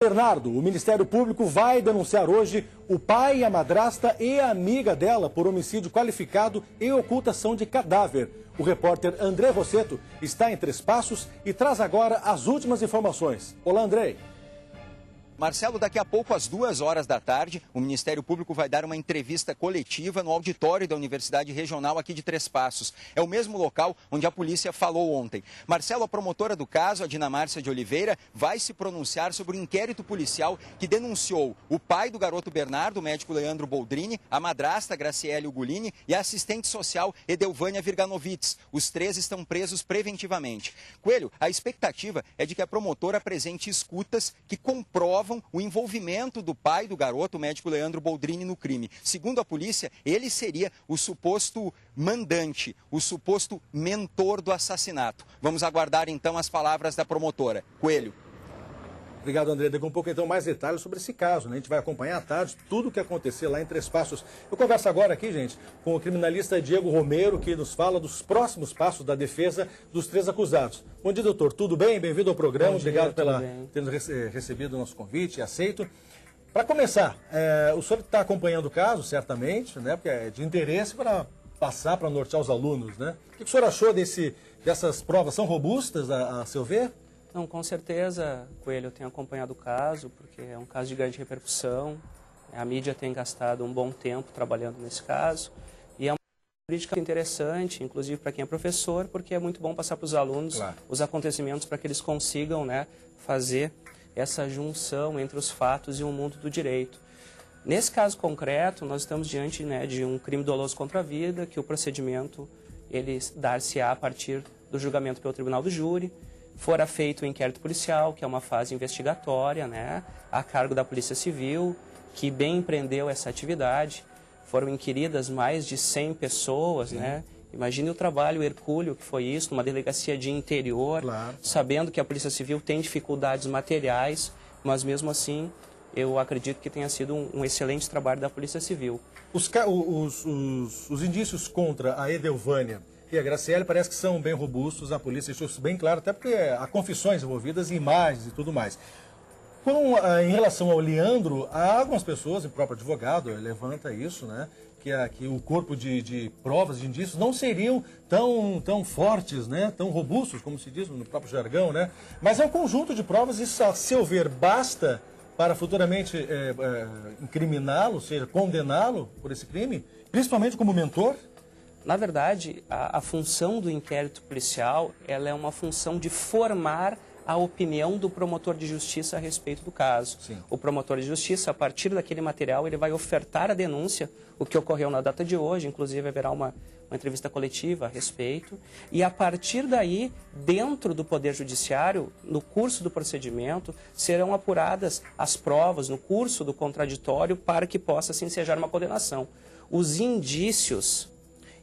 Bernardo, o Ministério Público vai denunciar hoje o pai, a madrasta e a amiga dela por homicídio qualificado e ocultação de cadáver. O repórter André Rosseto está em Três Passos e traz agora as últimas informações. Olá, André. Marcelo, daqui a pouco, às 2h da tarde, o Ministério Público vai dar uma entrevista coletiva no auditório da Universidade Regional aqui de Três Passos. É o mesmo local onde a polícia falou ontem. Marcelo, a promotora do caso, a Dinamárcia de Oliveira, vai se pronunciar sobre o inquérito policial que denunciou o pai do garoto Bernardo, o médico Leandro Boldrini, a madrasta Graciele Ugolini e a assistente social Edelvânia Virganovitz. Os três estão presos preventivamente. Coelho, a expectativa é de que a promotora apresente escutas que comprovam o envolvimento do pai do garoto, o médico Leandro Boldrini, no crime. Segundo a polícia, ele seria o suposto mandante, o suposto mentor do assassinato. Vamos aguardar então as palavras da promotora. Coelho. Obrigado, André. Daqui a um pouco, então, mais detalhes sobre esse caso, né? A gente vai acompanhar à tarde tudo o que acontecer lá em Três Passos. Eu converso agora aqui, gente, com o criminalista Diego Romero, que nos fala dos próximos passos da defesa dos três acusados. Bom dia, doutor. Tudo bem? Bem-vindo ao programa. Obrigado por ter recebido o nosso convite e aceito. Para começar, o senhor está acompanhando o caso, certamente, né? Porque é de interesse para passar, para nortear os alunos, né? O que o senhor achou dessas provas? São robustas, a seu ver? Não, com certeza, Coelho, eu tenho acompanhado o caso, porque é um caso de grande repercussão. A mídia tem gastado um bom tempo trabalhando nesse caso. E é uma política interessante, inclusive para quem é professor, porque é muito bom passar para os alunos os acontecimentos para que eles consigam, né, fazer essa junção entre os fatos e o mundo do direito. Nesse caso concreto, nós estamos diante, né, de um crime doloso contra a vida, que o procedimento ele dar-se-á a partir do julgamento pelo tribunal do júri. Fora feito o inquérito policial, que é uma fase investigatória, né, a cargo da Polícia Civil, que bem empreendeu essa atividade. Foram inquiridas mais de 100 pessoas, né? Imagine o trabalho hercúleo que foi isso, numa delegacia de interior, sabendo que a Polícia Civil tem dificuldades materiais, mas mesmo assim eu acredito que tenha sido um excelente trabalho da Polícia Civil. Os indícios contra a Edelvânia e a Graciele parece que são bem robustos, a polícia deixou isso bem claro, até porque há confissões envolvidas, imagens e tudo mais. Em relação ao Leandro, há algumas pessoas, o próprio advogado levanta isso, né, que o corpo de provas, de indícios, não seriam tão fortes, né, tão robustos, como se diz no próprio jargão, né, mas é um conjunto de provas, isso, a seu ver, basta para futuramente incriminá-lo, ou seja, condená-lo por esse crime, principalmente como mentor? Na verdade, a função do inquérito policial ela é uma função de formar a opinião do promotor de justiça a respeito do caso. Sim. O promotor de justiça, a partir daquele material, ele vai ofertar a denúncia, o que ocorreu na data de hoje, inclusive haverá uma entrevista coletiva a respeito, e a partir daí, dentro do Poder Judiciário, no curso do procedimento, serão apuradas as provas no curso do contraditório para que possa se ensejar uma condenação. Os indícios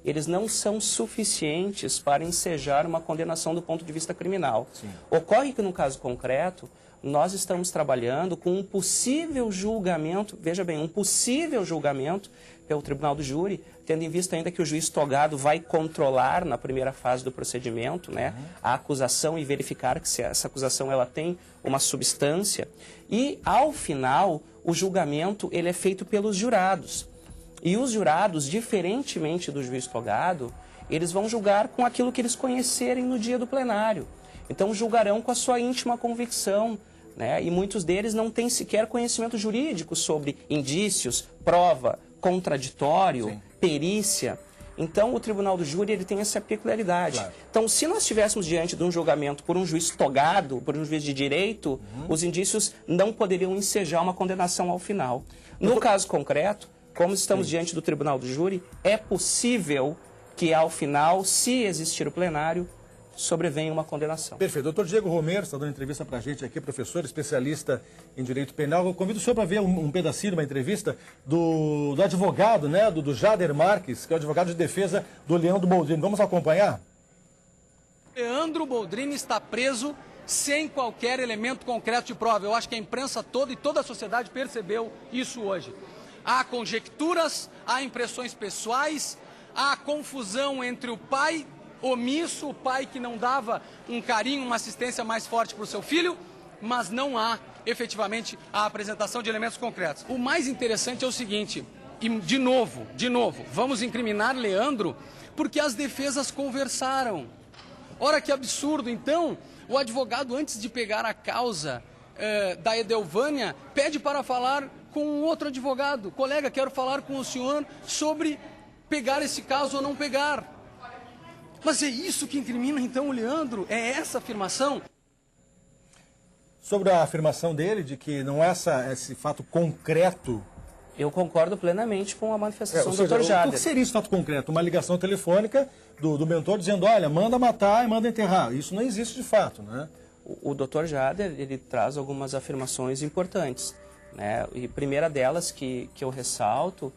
eles não são suficientes para ensejar uma condenação do ponto de vista criminal. Sim. Ocorre que, no caso concreto, nós estamos trabalhando com um possível julgamento, veja bem, um possível julgamento pelo tribunal do júri, tendo em vista ainda que o juiz togado vai controlar na primeira fase do procedimento, né, a acusação e verificar que se essa acusação ela tem uma substância. E, ao final, o julgamento ele é feito pelos jurados. E os jurados, diferentemente do juiz togado, eles vão julgar com aquilo que eles conhecerem no dia do plenário. Então, julgarão com a sua íntima convicção, né? E muitos deles não têm sequer conhecimento jurídico sobre indícios, prova, contraditório, perícia. Então, o tribunal do júri ele tem essa peculiaridade. Claro. Então, se nós estivéssemos diante de um julgamento por um juiz togado, por um juiz de direito, os indícios não poderiam ensejar uma condenação ao final. No caso concreto, como estamos diante do tribunal do júri, é possível que, ao final, se existir o plenário, sobrevenha uma condenação. Perfeito. Doutor Diego Romero está dando entrevista para a gente aqui, professor, especialista em direito penal. Eu convido o senhor para ver um pedacinho de uma entrevista do advogado, né, do Jader Marques, que é o advogado de defesa do Leandro Boldrini. Vamos acompanhar? Leandro Boldrini está preso sem qualquer elemento concreto de prova. Eu acho que a imprensa toda e toda a sociedade percebeu isso hoje. Há conjecturas, há impressões pessoais, há confusão entre o pai omisso, o pai que não dava um carinho, uma assistência mais forte para o seu filho, mas não há efetivamente a apresentação de elementos concretos. O mais interessante é o seguinte, e de novo, vamos incriminar Leandro porque as defesas conversaram. Ora, que absurdo! Então, o advogado, antes de pegar a causa da Edelvânia, pede para falar com um outro advogado. Colega, quero falar com o senhor sobre pegar esse caso ou não pegar. Mas é isso que incrimina, então, o Leandro? É essa a afirmação? Sobre a afirmação dele de que não é esse fato concreto... Eu concordo plenamente com a manifestação do Dr. O Jader. que seria esse fato concreto? Uma ligação telefônica do mentor dizendo, olha, manda matar e manda enterrar. Isso não existe de fato, né? O Dr. Jader, ele traz algumas afirmações importantes, né? E a primeira delas que eu ressalto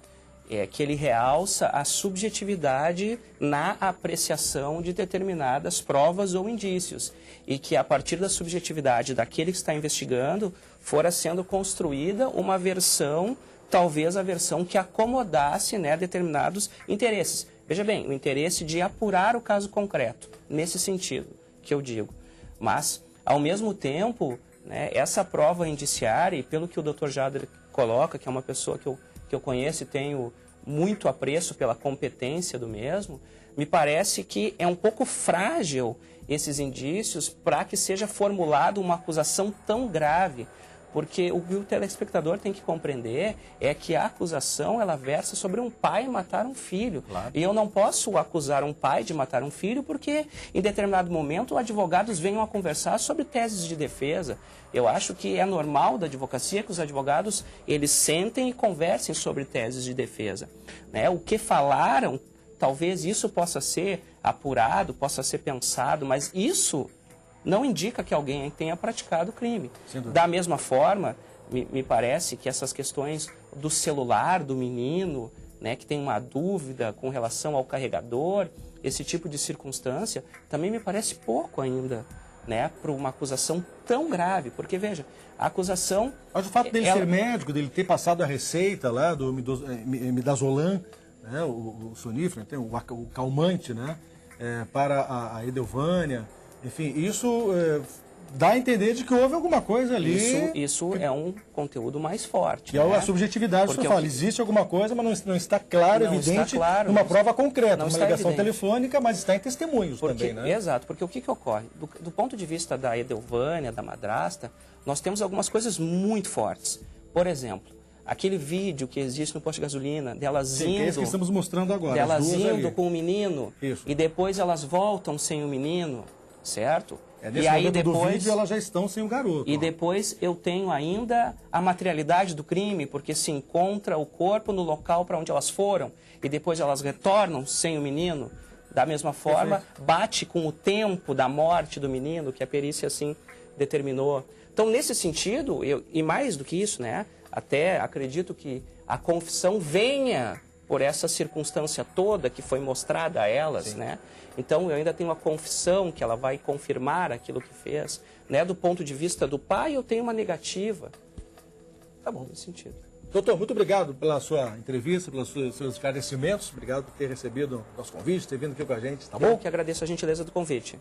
é que ele realça a subjetividade na apreciação de determinadas provas ou indícios e que a partir da subjetividade daquele que está investigando fora sendo construída uma versão, talvez a versão que acomodasse, né, determinados interesses. Veja bem, o interesse de apurar o caso concreto, nesse sentido que eu digo. Mas, ao mesmo tempo, né, essa prova indiciária, e pelo que o Dr. Jader coloca, que é uma pessoa que eu conheço e tenho muito apreço pela competência do mesmo, me parece que é um pouco frágil esses indícios para que seja formulada uma acusação tão grave. Porque o que o telespectador tem que compreender é que a acusação ela versa sobre um pai matar um filho. Claro. E eu não posso acusar um pai de matar um filho porque em determinado momento advogados venham a conversar sobre teses de defesa. Eu acho que é normal da advocacia que os advogados eles sentem e conversem sobre teses de defesa. Né? O que falaram, talvez isso possa ser apurado, possa ser pensado, mas isso não indica que alguém tenha praticado crime. Da mesma forma, me parece que essas questões do celular do menino, né, que tem uma dúvida com relação ao carregador, esse tipo de circunstância, também me parece pouco ainda, né, para uma acusação tão grave. Porque, veja, a acusação... Mas o fato dele ser médico, dele ter passado a receita lá do midazolam, né, o sonífero, tem o calmante, né, para a Edelvânia... Enfim, isso dá a entender de que houve alguma coisa ali... Isso é um conteúdo mais forte. Que é a subjetividade que você fala. Existe alguma coisa, mas não está claro, evidente, numa prova concreta, uma ligação telefônica, mas está em testemunhos também, né? Exato, porque o que ocorre? Do ponto de vista da Edelvânia, da madrasta, nós temos algumas coisas muito fortes. Por exemplo, aquele vídeo que existe no posto de gasolina, delas indo... Que é esse que estamos mostrando agora. Delas indo com o menino, e depois elas voltam sem o menino, certo? Nesse momento do vídeo elas já estão sem o garoto. E depois eu tenho ainda a materialidade do crime, porque se encontra o corpo no local para onde elas foram, e depois elas retornam sem o menino. Da mesma forma, bate com o tempo da morte do menino, que a perícia assim determinou. Então, nesse sentido, e mais do que isso, né? Até acredito que a confissão venha por essa circunstância toda que foi mostrada a elas, né? Então, eu ainda tenho a confissão que ela vai confirmar aquilo que fez, né? Do ponto de vista do pai, eu tenho uma negativa. Tá bom, nesse sentido. Doutor, muito obrigado pela sua entrevista, pelos seus esclarecimentos. Obrigado por ter recebido o nosso convite, ter vindo aqui com a gente, tá bom? Eu que agradeço a gentileza do convite.